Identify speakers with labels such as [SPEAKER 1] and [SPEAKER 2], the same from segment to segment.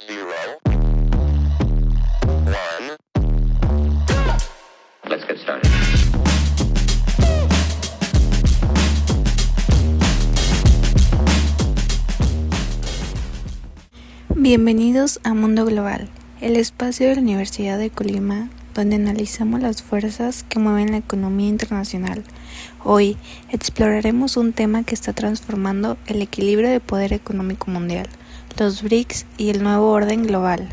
[SPEAKER 1] 0, 1. Let's get started.
[SPEAKER 2] Bienvenidos a Mundo Global, el espacio de la Universidad de Colima, donde analizamos las fuerzas que mueven la economía internacional. Hoy exploraremos un tema que está transformando el equilibrio de poder económico mundial, los BRICS y el nuevo orden global.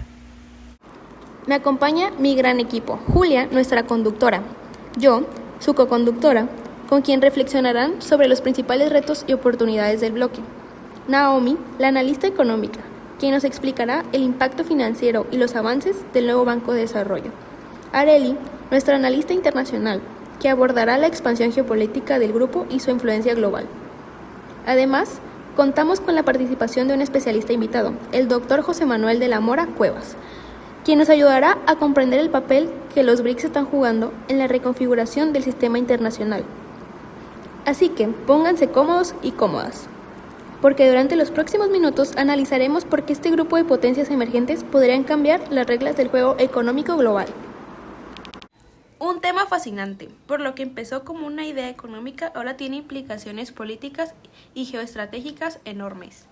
[SPEAKER 3] Me acompaña mi gran equipo, Julia, nuestra conductora, yo, su coconductora, con quien reflexionarán sobre los principales retos y oportunidades del bloque. Naomi, la analista económica, quien nos explicará el impacto financiero y los avances del nuevo Banco de Desarrollo. Areli, nuestra analista internacional, que abordará la expansión geopolítica del grupo y su influencia global. Además, contamos con la participación de un especialista invitado, el Dr. José Manuel de la Mora Cuevas, quien nos ayudará a comprender el papel que los BRICS están jugando en la reconfiguración del sistema internacional. Así que pónganse cómodos y cómodas, porque durante los próximos minutos analizaremos por qué este grupo de potencias emergentes podrían cambiar las reglas del juego económico global. Un tema fascinante, por lo que empezó como una idea económica, ahora tiene implicaciones políticas y geoestratégicas enormes.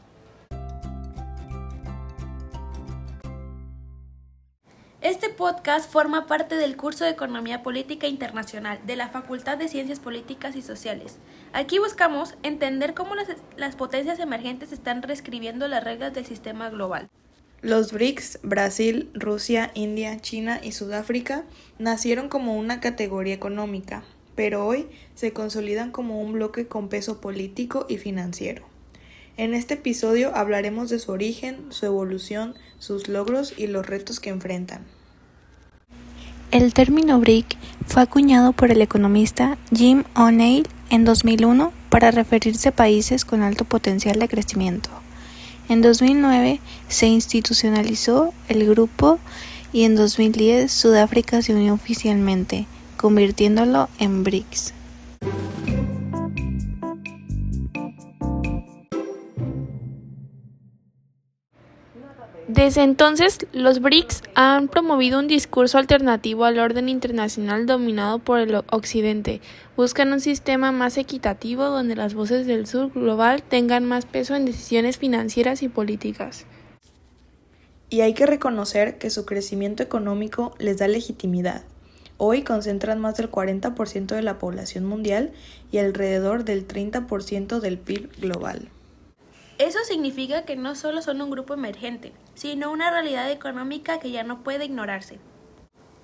[SPEAKER 3] Este podcast forma parte del curso de Economía Política Internacional de la Facultad de Ciencias Políticas y Sociales. Aquí buscamos entender cómo las potencias emergentes están reescribiendo las reglas del sistema global.
[SPEAKER 2] Los BRICS, Brasil, Rusia, India, China y Sudáfrica, nacieron como una categoría económica, pero hoy se consolidan como un bloque con peso político y financiero. En este episodio hablaremos de su origen, su evolución, sus logros y los retos que enfrentan. El término BRIC fue acuñado por el economista Jim O'Neill en 2001 para referirse a países con alto potencial de crecimiento. En 2009 se institucionalizó el grupo y en 2010 Sudáfrica se unió oficialmente, convirtiéndolo en BRICS.
[SPEAKER 4] Desde entonces, los BRICS han promovido un discurso alternativo al orden internacional dominado por el Occidente. Buscan un sistema más equitativo donde las voces del sur global tengan más peso en decisiones financieras y políticas.
[SPEAKER 2] Y hay que reconocer que su crecimiento económico les da legitimidad. Hoy concentran más del 40% de la población mundial y alrededor del 30% del PIB global.
[SPEAKER 3] Eso significa que no solo son un grupo emergente, sino una realidad económica que ya no puede ignorarse.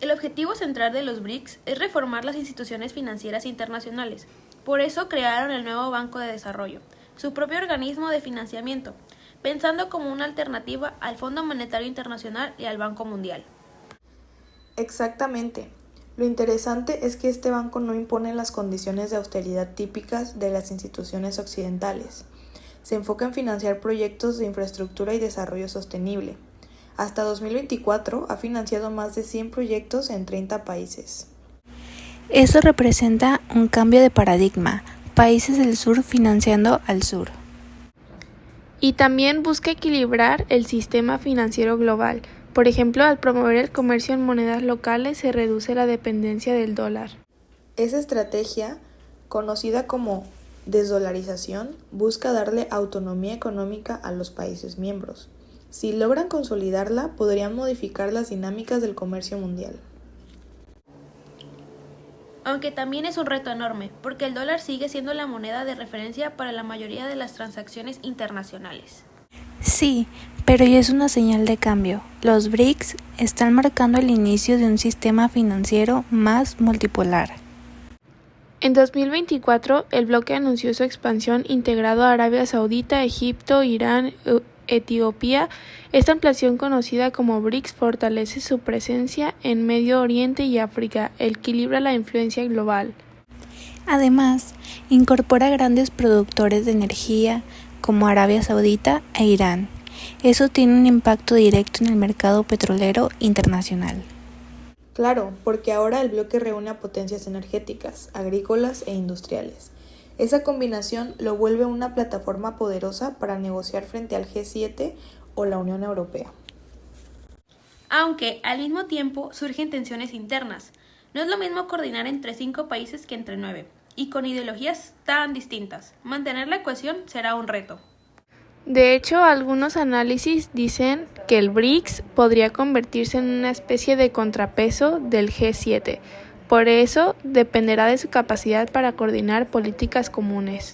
[SPEAKER 3] El objetivo central de los BRICS es reformar las instituciones financieras internacionales. Por eso crearon el nuevo Banco de Desarrollo, su propio organismo de financiamiento, pensando como una alternativa al Fondo Monetario Internacional y al Banco Mundial.
[SPEAKER 2] Exactamente. Lo interesante es que este banco no impone las condiciones de austeridad típicas de las instituciones occidentales. Se enfoca en financiar proyectos de infraestructura y desarrollo sostenible. Hasta 2024 ha financiado más de 100 proyectos en 30 países. Eso representa un cambio de paradigma, países del sur financiando al sur.
[SPEAKER 4] Y también busca equilibrar el sistema financiero global. Por ejemplo, al promover el comercio en monedas locales se reduce la dependencia del dólar.
[SPEAKER 2] Esa estrategia, conocida como desdolarización, busca darle autonomía económica a los países miembros. Si logran consolidarla, podrían modificar las dinámicas del comercio mundial.
[SPEAKER 3] Aunque también es un reto enorme, porque el dólar sigue siendo la moneda de referencia para la mayoría de las transacciones internacionales.
[SPEAKER 2] Sí, pero ya es una señal de cambio. Los BRICS están marcando el inicio de un sistema financiero más multipolar.
[SPEAKER 4] En 2024, el bloque anunció su expansión integrado a Arabia Saudita, Egipto, Irán, Etiopía. Esta ampliación, conocida como BRICS, fortalece su presencia en Medio Oriente y África, equilibra la influencia global.
[SPEAKER 2] Además, incorpora grandes productores de energía como Arabia Saudita e Irán. Eso tiene un impacto directo en el mercado petrolero internacional. Claro, porque ahora el bloque reúne a potencias energéticas, agrícolas e industriales. Esa combinación lo vuelve una plataforma poderosa para negociar frente al G7 o la Unión Europea.
[SPEAKER 3] aunque al mismo tiempo surgen tensiones internas. No es lo mismo coordinar entre 5 países que entre 9, y con ideologías tan distintas. Mantener la cohesión será un reto.
[SPEAKER 4] De hecho, algunos análisis dicen que el BRICS podría convertirse en una especie de contrapeso del G7. Por eso, dependerá de su capacidad para coordinar políticas comunes.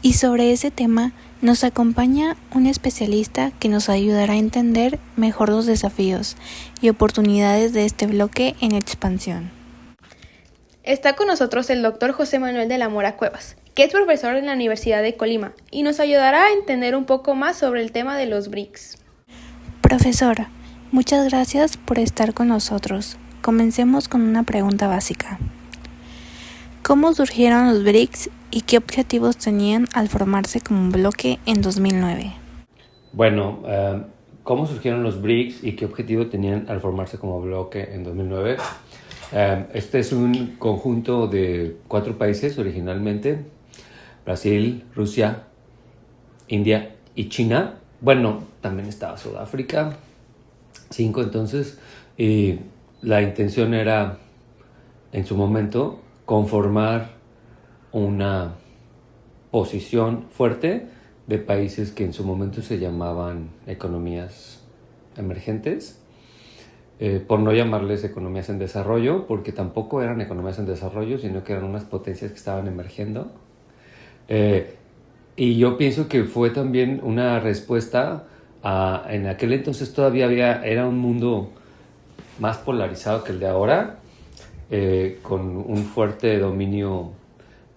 [SPEAKER 1] Y sobre ese tema, nos acompaña un especialista que nos ayudará a entender mejor los desafíos y oportunidades de este bloque en expansión.
[SPEAKER 3] Está con nosotros el doctor José Manuel de la Mora Cuevas, que es profesor en la Universidad de Colima, y nos ayudará a entender un poco más sobre el tema de los BRICS.
[SPEAKER 1] Profesor, muchas gracias por estar con nosotros. Comencemos con una pregunta básica. ¿Cómo surgieron los BRICS y qué objetivos tenían al formarse como un bloque en 2009?
[SPEAKER 5] Bueno, ¿cómo surgieron los BRICS y qué objetivo tenían al formarse como bloque en 2009? Este es un conjunto de 4 países originalmente: Brasil, Rusia, India y China. Bueno, también estaba Sudáfrica, 5 entonces, y la intención era, en su momento, conformar una posición fuerte de países que en su momento se llamaban economías emergentes, por no llamarles economías en desarrollo, porque tampoco eran economías en desarrollo, sino que eran unas potencias que estaban emergiendo. Y yo pienso que fue también una respuesta a, en aquel entonces todavía era un mundo más polarizado que el de ahora, con un fuerte dominio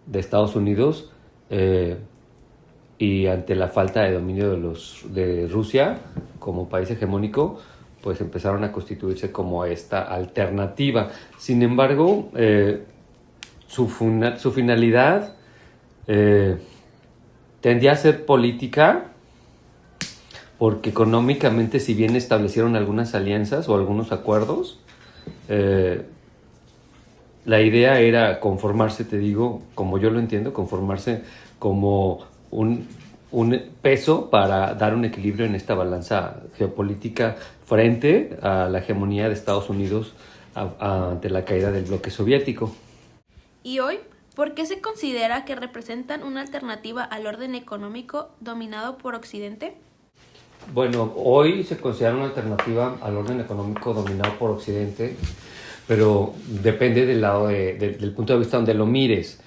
[SPEAKER 5] de Estados Unidos, y ante la falta de dominio de Rusia como país hegemónico, pues empezaron a constituirse como esta alternativa. Sin embargo, su finalidad tendía a ser política, porque económicamente, si bien establecieron algunas alianzas o algunos acuerdos, la idea era conformarse, te digo, como yo lo entiendo, conformarse como un peso para dar un equilibrio en esta balanza geopolítica frente a la hegemonía de Estados Unidos ante la caída del bloque soviético.
[SPEAKER 3] ¿Y hoy, por qué se considera que representan una alternativa al orden económico dominado por Occidente?
[SPEAKER 5] Bueno, hoy se considera una alternativa al orden económico dominado por Occidente, pero depende del punto de vista donde lo mires.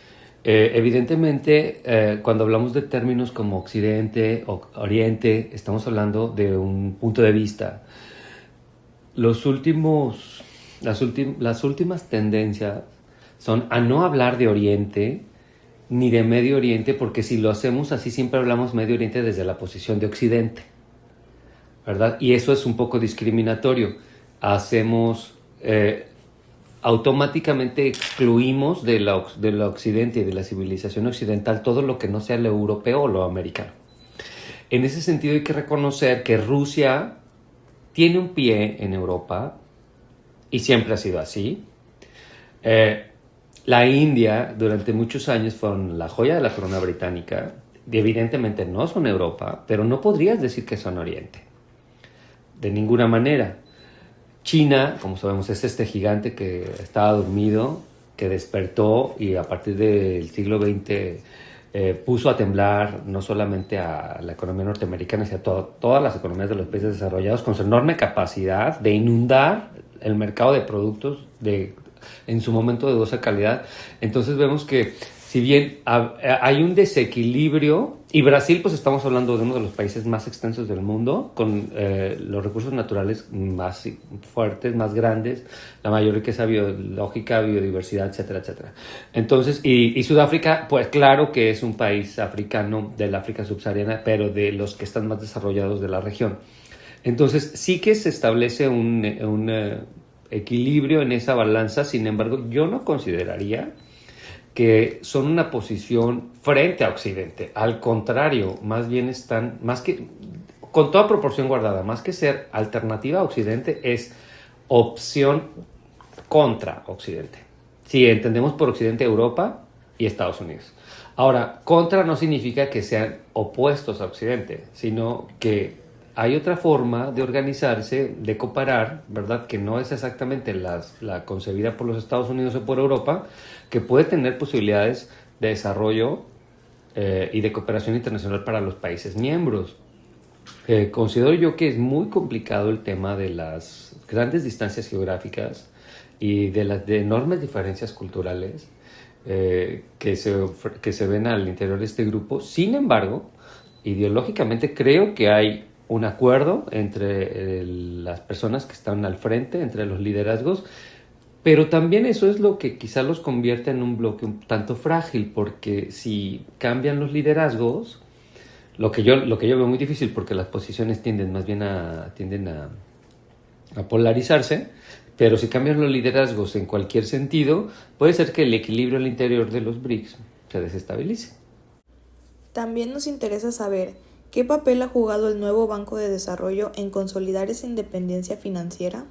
[SPEAKER 5] Evidentemente, cuando hablamos de términos como Occidente o Oriente, estamos hablando de un punto de vista. Las últimas tendencias son a no hablar de Oriente ni de Medio Oriente, porque si lo hacemos así siempre hablamos Medio Oriente desde la posición de Occidente, ¿verdad? Y eso es un poco discriminatorio. Automáticamente excluimos de la Occidente y de la civilización occidental todo lo que no sea lo europeo o lo americano. En ese sentido hay que reconocer que Rusia tiene un pie en Europa y siempre ha sido así. La India durante muchos años fueron la joya de la corona británica. Evidentemente no son Europa, pero no podrías decir que son Oriente, de ninguna manera. China, como sabemos, es este gigante que estaba dormido, que despertó y a partir del siglo XX puso a temblar no solamente a la economía norteamericana, sino a todas las economías de los países desarrollados, con su enorme capacidad de inundar el mercado de productos en su momento de dudosa calidad. Entonces vemos que si bien hay un desequilibrio, y Brasil, pues estamos hablando de uno de los países más extensos del mundo, con los recursos naturales más fuertes, más grandes, la mayor riqueza biológica, biodiversidad, etcétera, etcétera. Entonces, y Sudáfrica, pues claro que es un país africano, del África subsahariana, pero de los que están más desarrollados de la región. Entonces, sí que se establece un equilibrio en esa balanza. Sin embargo, yo no consideraría que son una posición frente a Occidente. Al contrario, más bien están, con toda proporción guardada, más que ser alternativa a Occidente, es opción contra Occidente. Si entendemos por Occidente Europa y Estados Unidos. Ahora, contra no significa que sean opuestos a Occidente, sino que hay otra forma de organizarse, de cooperar, ¿verdad? Que no es exactamente la concebida por los Estados Unidos o por Europa, que puede tener posibilidades de desarrollo y de cooperación internacional para los países miembros. Considero yo que es muy complicado el tema de las grandes distancias geográficas y de las enormes diferencias culturales que se ven al interior de este grupo. Sin embargo, ideológicamente creo que hay un acuerdo entre las personas que están al frente, entre los liderazgos, pero también eso es lo que quizá los convierte en un bloque un tanto frágil, porque si cambian los liderazgos, lo que yo veo muy difícil, porque las posiciones tienden a polarizarse, pero si cambian los liderazgos en cualquier sentido, puede ser que el equilibrio al interior de los BRICS se desestabilice.
[SPEAKER 2] También nos interesa saber qué papel ha jugado el nuevo Banco de Desarrollo en consolidar esa independencia financiera.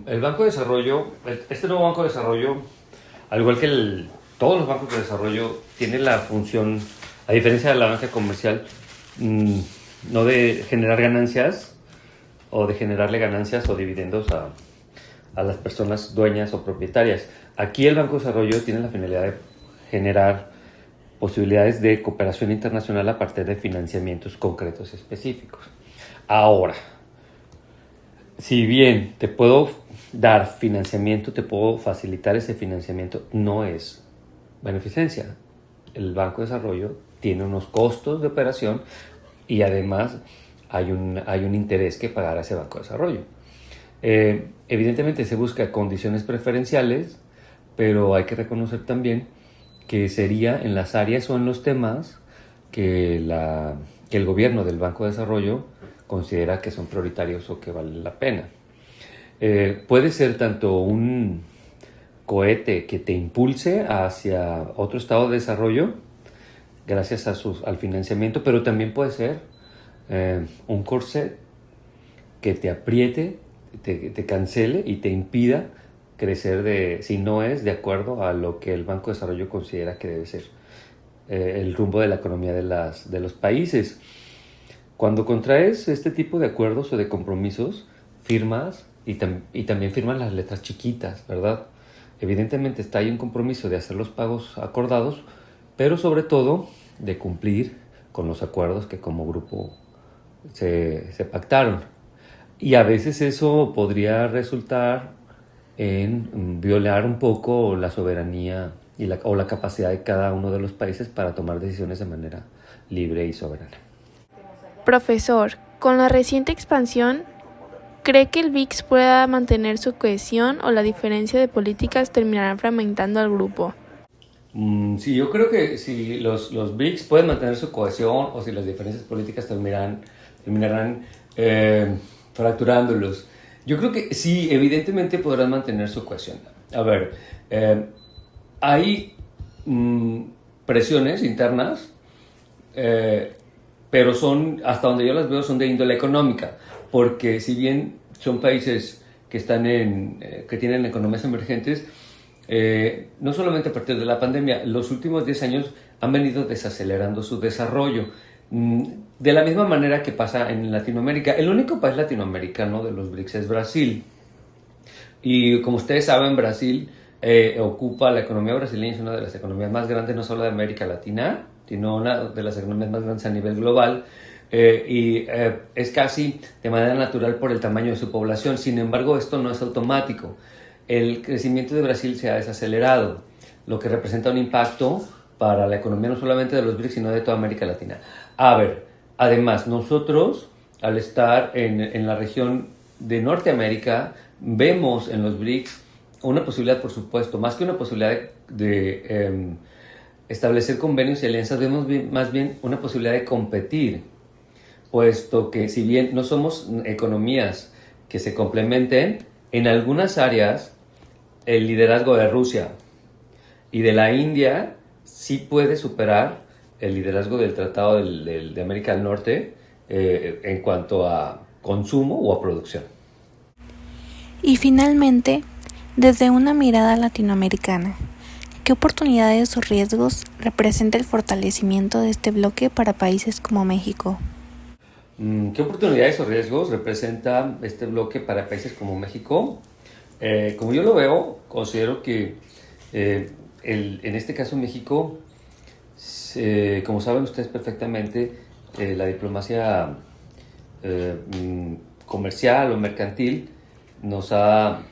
[SPEAKER 5] El Banco de Desarrollo, este nuevo Banco de Desarrollo, al igual que todos los bancos de desarrollo, tiene la función, a diferencia de la banca comercial, no de generar ganancias o de generarle ganancias o dividendos a las personas dueñas o propietarias. Aquí el Banco de Desarrollo tiene la finalidad de generar posibilidades de cooperación internacional a partir de financiamientos concretos específicos. Ahora, si bien te puedo dar financiamiento, te puedo facilitar ese financiamiento, no es beneficencia. El Banco de Desarrollo tiene unos costos de operación y además hay un interés que pagar a ese Banco de Desarrollo. Evidentemente se busca condiciones preferenciales, pero hay que reconocer también que sería en las áreas o en los temas que el gobierno del Banco de Desarrollo considera que son prioritarios o que valen la pena. Puede ser tanto un cohete que te impulse hacia otro estado de desarrollo gracias al financiamiento, pero también puede ser un corset que te apriete, te cancele y te impida crecer si no es de acuerdo a lo que el Banco de Desarrollo considera que debe ser el rumbo de la economía de los países. Cuando contraes este tipo de acuerdos o de compromisos, firmas y también firman las letras chiquitas, ¿verdad? Evidentemente ahí un compromiso de hacer los pagos acordados, pero sobre todo de cumplir con los acuerdos que como grupo se pactaron. Y a veces eso podría resultar en violar un poco la soberanía o la capacidad de cada uno de los países para tomar decisiones de manera libre y soberana.
[SPEAKER 4] Profesor, con la reciente expansión, ¿cree que el BRICS pueda mantener su cohesión o la diferencia de políticas terminarán fragmentando al grupo?
[SPEAKER 5] Sí, yo creo que si los BRICS pueden mantener su cohesión o si las diferencias políticas terminarán fracturándolos. Yo creo que sí, evidentemente podrán mantener su cohesión. A ver, hay presiones internas, pero hasta donde yo las veo, son de índole económica, porque si bien son países que tienen economías emergentes, no solamente a partir de la pandemia, los últimos 10 años han venido desacelerando su desarrollo. De la misma manera que pasa en Latinoamérica. El único país latinoamericano de los BRICS es Brasil. Y como ustedes saben, Brasil la economía brasileña es una de las economías más grandes, no solo de América Latina, sino una de las economías más grandes a nivel global. Es casi de manera natural por el tamaño de su población. Sin embargo, esto no es automático. El crecimiento de Brasil se ha desacelerado, lo que representa un impacto para la economía no solamente de los BRICS, sino de toda América Latina. A ver, además, nosotros, al estar en la región de Norteamérica, vemos en los BRICS una posibilidad, por supuesto, más que una posibilidad de establecer convenios y alianzas, vemos más bien una posibilidad de competir, puesto que si bien no somos economías que se complementen, en algunas áreas el liderazgo de Rusia y de la India sí puede superar el liderazgo del Tratado de América del Norte en cuanto a consumo o a producción.
[SPEAKER 1] Y finalmente, desde una mirada latinoamericana, ¿qué oportunidades o riesgos representa el fortalecimiento de este bloque para países como México?
[SPEAKER 5] ¿Qué oportunidades o riesgos representa este bloque para países como México? Como yo lo veo, considero que en este caso México, como saben ustedes perfectamente, la diplomacia comercial o mercantil nos ha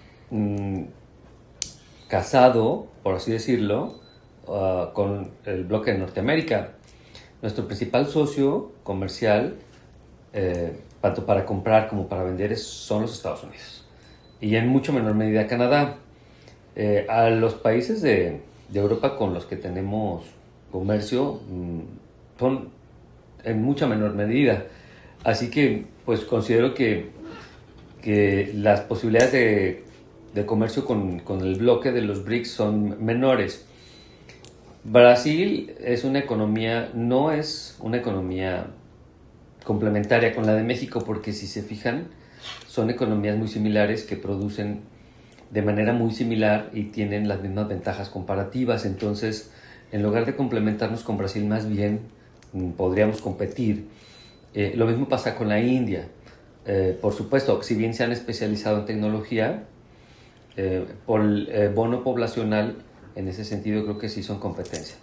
[SPEAKER 5] casado, por así decirlo, con el bloque de Norteamérica. Nuestro principal socio comercial, tanto para comprar como para vender, son los Estados Unidos. Y en mucho menor medida Canadá. A los países de Europa con los que tenemos comercio son en mucha menor medida. Así que pues considero que las posibilidades de comercio con el bloque de los BRICS son menores. Brasil es una economía, no es una economía complementaria con la de México, porque si se fijan, son economías muy similares que producen de manera muy similar y tienen las mismas ventajas comparativas. Entonces, en lugar de complementarnos con Brasil, más bien podríamos competir. Lo mismo pasa con la India. Por supuesto, si bien se han especializado en tecnología, por el bono poblacional, en ese sentido creo que sí son competencia.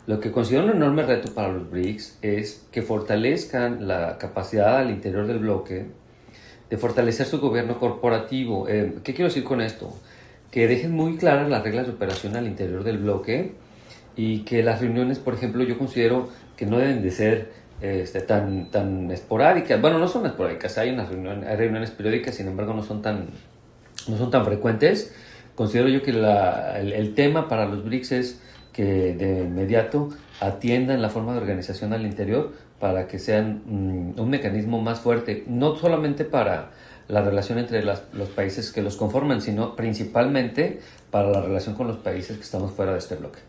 [SPEAKER 5] Lo que considero un enorme reto para los BRICS es que fortalezcan la capacidad al interior del bloque de fortalecer su gobierno corporativo. ¿Qué quiero decir con esto? Que dejen muy claras las reglas de operación al interior del bloque y que las reuniones, por ejemplo, yo considero que no deben de ser tan esporádicas. Bueno, no son esporádicas, hay reuniones periódicas, sin embargo no son tan frecuentes. Considero yo que el tema para los BRICS es que de inmediato atiendan la forma de organización al interior para que sean un mecanismo más fuerte, no solamente para la relación entre los países que los conforman, sino principalmente para la relación con los países que estamos fuera de este bloque.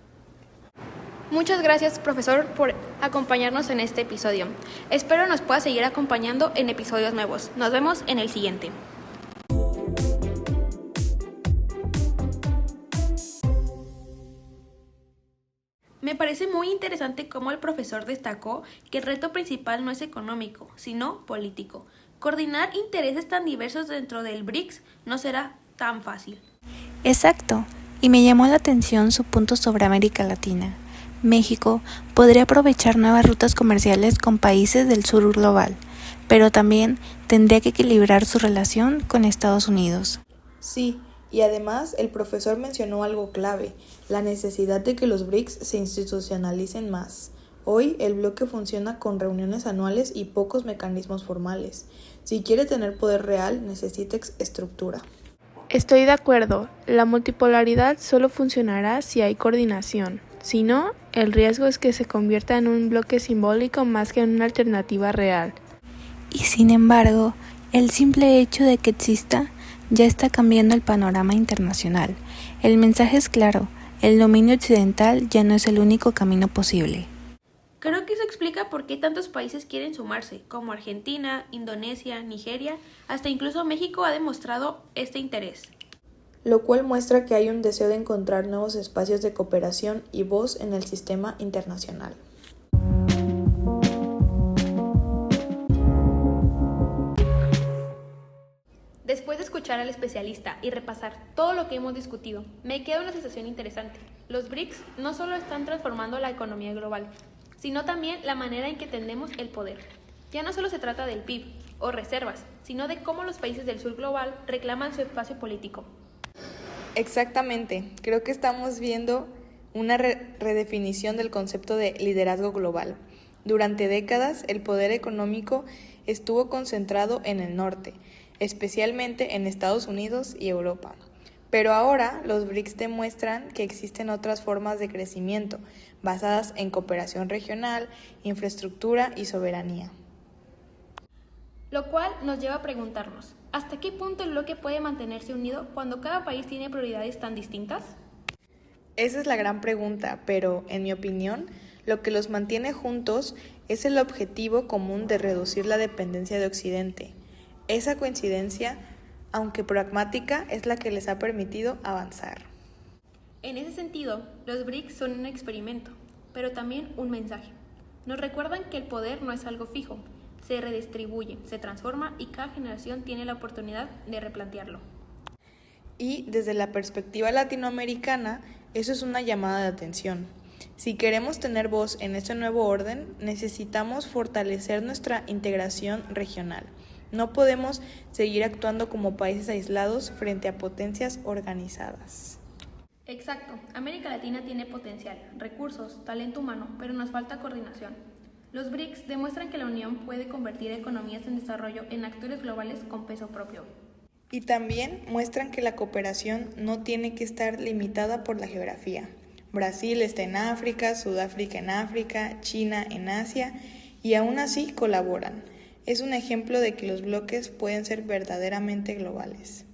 [SPEAKER 3] Muchas gracias, profesor, por acompañarnos en este episodio. Espero nos pueda seguir acompañando en episodios nuevos. Nos vemos en el siguiente. Me parece muy interesante cómo el profesor destacó que el reto principal no es económico, sino político. Coordinar intereses tan diversos dentro del BRICS no será tan fácil.
[SPEAKER 1] Exacto, y me llamó la atención su punto sobre América Latina. México podría aprovechar nuevas rutas comerciales con países del sur global, pero también tendría que equilibrar su relación con Estados Unidos.
[SPEAKER 2] Sí, y además el profesor mencionó algo clave, la necesidad de que los BRICS se institucionalicen más. Hoy el bloque funciona con reuniones anuales y pocos mecanismos formales. Si quiere tener poder real, necesita estructura.
[SPEAKER 4] Estoy de acuerdo, la multipolaridad solo funcionará si hay coordinación. Si no, el riesgo es que se convierta en un bloque simbólico más que en una alternativa real.
[SPEAKER 1] Y sin embargo, el simple hecho de que exista ya está cambiando el panorama internacional. El mensaje es claro, el dominio occidental ya no es el único camino posible.
[SPEAKER 3] Creo que eso explica por qué tantos países quieren sumarse, como Argentina, Indonesia, Nigeria, hasta incluso México ha demostrado este interés.
[SPEAKER 2] Lo cual muestra que hay un deseo de encontrar nuevos espacios de cooperación y voz en el sistema internacional.
[SPEAKER 3] Después de escuchar al especialista y repasar todo lo que hemos discutido, me queda una sensación interesante. Los BRICS no solo están transformando la economía global, sino también la manera en que entendemos el poder. Ya no solo se trata del PIB o reservas, sino de cómo los países del sur global reclaman su espacio político.
[SPEAKER 2] Exactamente, creo que estamos viendo una redefinición del concepto de liderazgo global. Durante décadas, el poder económico estuvo concentrado en el norte, especialmente en Estados Unidos y Europa. Pero ahora los BRICS demuestran que existen otras formas de crecimiento, basadas en cooperación regional, infraestructura y soberanía.
[SPEAKER 3] Lo cual nos lleva a preguntarnos, ¿hasta qué punto el bloque puede mantenerse unido cuando cada país tiene prioridades tan distintas?
[SPEAKER 2] Esa es la gran pregunta, pero, en mi opinión, lo que los mantiene juntos es el objetivo común de reducir la dependencia de Occidente. Esa coincidencia, aunque pragmática, es la que les ha permitido avanzar.
[SPEAKER 3] En ese sentido, los BRICS son un experimento, pero también un mensaje. Nos recuerdan que el poder no es algo fijo, se redistribuye, se transforma y cada generación tiene la oportunidad de replantearlo.
[SPEAKER 2] Y desde la perspectiva latinoamericana, eso es una llamada de atención. Si queremos tener voz en este nuevo orden, necesitamos fortalecer nuestra integración regional. No podemos seguir actuando como países aislados frente a potencias organizadas.
[SPEAKER 3] Exacto, América Latina tiene potencial, recursos, talento humano, pero nos falta coordinación. Los BRICS demuestran que la Unión puede convertir economías en desarrollo en actores globales con peso propio.
[SPEAKER 2] Y también muestran que la cooperación no tiene que estar limitada por la geografía. Brasil está en África, Sudáfrica en África, China en Asia, y aún así colaboran. Es un ejemplo de que los bloques pueden ser verdaderamente globales.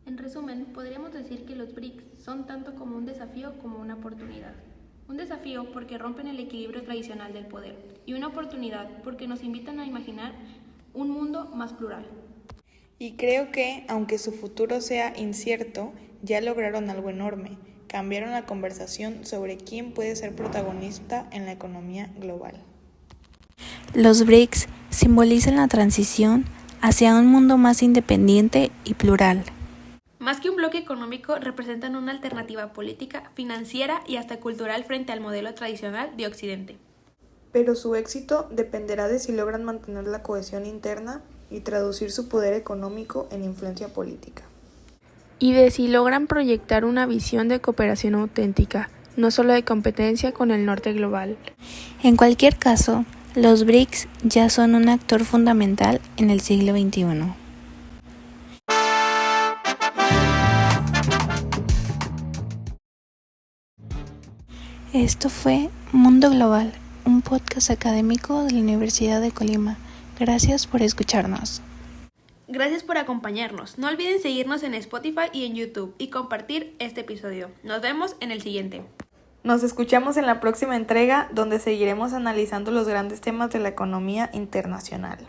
[SPEAKER 3] En resumen, podríamos decir que los BRICS son tanto como un desafío como una oportunidad. Un desafío porque rompen el equilibrio tradicional del poder, y una oportunidad porque nos invitan a imaginar un mundo más plural.
[SPEAKER 2] Y creo que, aunque su futuro sea incierto, ya lograron algo enorme. Cambiaron la conversación sobre quién puede ser protagonista en la economía global.
[SPEAKER 1] Los BRICS simbolizan la transición hacia un mundo más independiente y plural.
[SPEAKER 3] Más que un bloque económico, representan una alternativa política, financiera y hasta cultural frente al modelo tradicional de Occidente.
[SPEAKER 2] Pero su éxito dependerá de si logran mantener la cohesión interna y traducir su poder económico en influencia política.
[SPEAKER 4] Y de si logran proyectar una visión de cooperación auténtica, no solo de competencia con el norte global.
[SPEAKER 1] En cualquier caso, los BRICS ya son un actor fundamental en el siglo XXI. Esto fue Mundo Global, un podcast académico de la Universidad de Colima. Gracias por escucharnos.
[SPEAKER 3] Gracias por acompañarnos. No olviden seguirnos en Spotify y en YouTube y compartir este episodio. Nos vemos en el siguiente.
[SPEAKER 2] Nos escuchamos en la próxima entrega, donde seguiremos analizando los grandes temas de la economía internacional.